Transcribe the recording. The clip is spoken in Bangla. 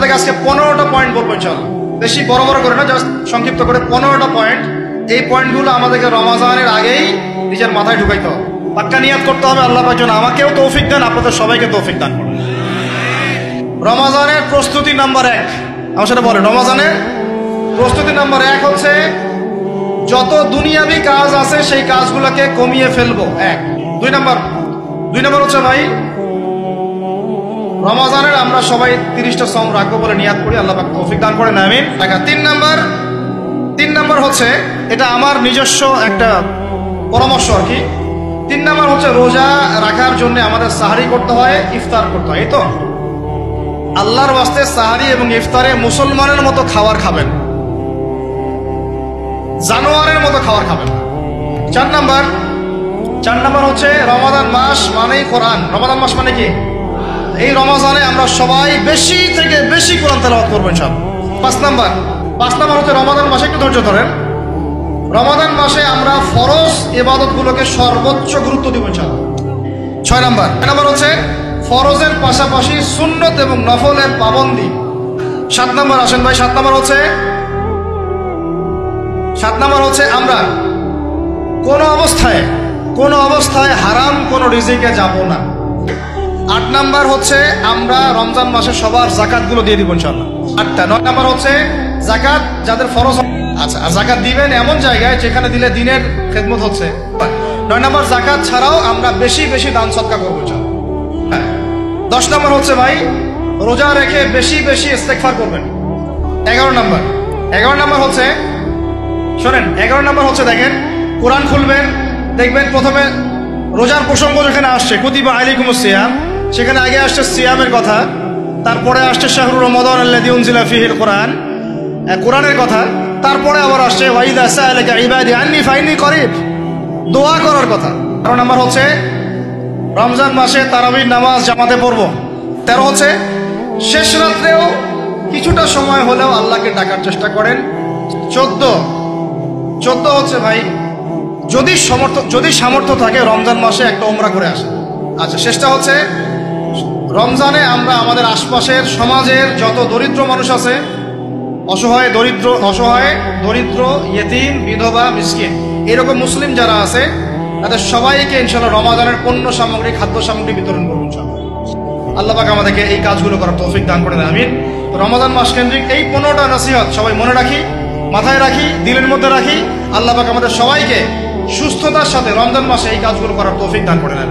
থেকে আজকে 15টা পয়েন্ট বলবো ইনশাআল্লাহ, বেশি বড় বড় করে না, জাস্ট সংক্ষিপ্ত করে 15টা পয়েন্ট। এই পয়েন্টগুলো আমাদেরকে রমাজানের আগেই নিজের মাথায় ঢুকাইতে হবে, পাক্কা নিয়াত করতে হবে আল্লাহ পাক যেন আমাকেও তৌফিক দেন, আপনাদের সবাইকে তৌফিক দান করেন। রমাজানের প্রস্তুতি নাম্বার 1, আমার সাথে বলেন, রমাজানের প্রস্তুতি নাম্বার 1 হচ্ছে যত দুনিয়াবি কাজ আছে সেই কাজগুলোকে কমিয়ে ফেলবো, 1। 2 নাম্বার হচ্ছে ভাই রমাজানের আমরা সবাই 30টা সম রাখবো বলে নিয়াত করি, আল্লাহ পাক তৌফিক দান করেন, আমিন। 3 নাম্বার হচ্ছে, এটা আমার নিজস্ব একটা পরামর্শ আর কি। 3 নাম্বার হচ্ছে রোজা রাখার জন্য আমাদের সাহারি করতে হয়, ইফতার করতে হয়। এই তো আল্লাহর ওয়াস্তে সাহারি এবং ইফতারে মুসলমানের মতো খাবার খাবেন, জানোয়ারের মতো খাবার খাবেন। 4 নাম্বার হচ্ছে রমাদান মাস মানেই কোরআন। রমাদান মাস মানে কি? এই রমাজানে আমরা সবাই বেশি থেকে বেশি কোরআন তেলাওয়াত করবো ইনশাআল্লাহ। 5 নাম্বার হচ্ছে রমাদান মাসে, একটু ধৈর্য ধরেন, রমাদান মাসে আমরা ফরজ ইবাদতগুলোকে সর্বোচ্চ গুরুত্ব দিব ইনশাআল্লাহ। 6 নাম্বার হচ্ছে ফরজের পাশাপাশি সুন্নত এবং নফলের পাবন্দি। 7 নাম্বার আসেন ভাই, 7 নাম্বার হচ্ছে আমরা কোনো অবস্থায় হারাম কোনো রিজিকে যাব না। 8 নাম্বার হচ্ছে আমরা রমজান মাসে সবার জাকাতগুলো দিয়ে দিব ইনশাআল্লাহ, 8টা। 9 নাম্বার হচ্ছে জাকাত যাদের ফরজ, আচ্ছা, আর জাকাত দিবেন এমন জায়গায় যেখানে দিলে দিনের খেদমত হচ্ছে। 9 নাম্বার জাকাত ছাড়াও আমরা বেশি বেশি দান সদকা করবো ইনশাআল্লাহ। 10 নাম্বার হচ্ছে ভাই রোজা রেখে বেশি বেশি ইস্তেগফার করবেন। 11 নাম্বার হচ্ছে, শোনেন, 11 নাম্বার হচ্ছে দেখেন, কোরআন খুলবেন, দেখবেন প্রথমে রোজার প্রসঙ্গ যেখানে আসছে কুতিবা আলাইকুমুস সিয়াম, সেখানে আগে আসছে সিয়ামের কথা, তারপরে আসছে শাহরুর রমাদান আল্লাযী উনজিলা ফীহিল কোরআন, কোরআনের কথা, তারপরে আবার আসছে ওয়াইদা সাআলাকা ইবাদি আন্নী ফাইন্নী করিব, দোয়া করার কথা। 12 নাম্বার হচ্ছে রমজান মাসে তারাবির নামাজ জামাতে পড়ব। 13 হচ্ছে শেষ রাত্রেও কিছুটা সময় হলেও আল্লাহকে ডাকার চেষ্টা করেন। 14 হচ্ছে ভাই যদি সামর্থ্য থাকে রমজান মাসে একটা উমরা করে আসে। আচ্ছা, শেষটা হচ্ছে রমজানে আমরা আমাদের আশপাশের সমাজের যত দরিদ্র মানুষ আছে, অসহায় দরিদ্র ইয়েতিম বিধবা মিসকিন এরকম মুসলিম যারা আছে তাদের সবাইকে ইনশাআল্লাহ রমাদানের পণ্য সামগ্রী খাদ্য সামগ্রী বিতরণ করবো ইনশাআল্লাহ। আল্লাহ পাক আমাদেরকে এই কাজগুলো করার তৌফিক দান করে দেন, আমিন। রমাদান মাস কেন্দ্রিক এই 15টা নসিহত সবাই মনে রাখি, মাথায় রাখি, দিলের মধ্যে রাখি। আল্লাহ পাক আমাদের সবাইকে সুস্থতার সাথে রমজান মাসে এই কাজগুলো করার তৌফিক দান করে দেন।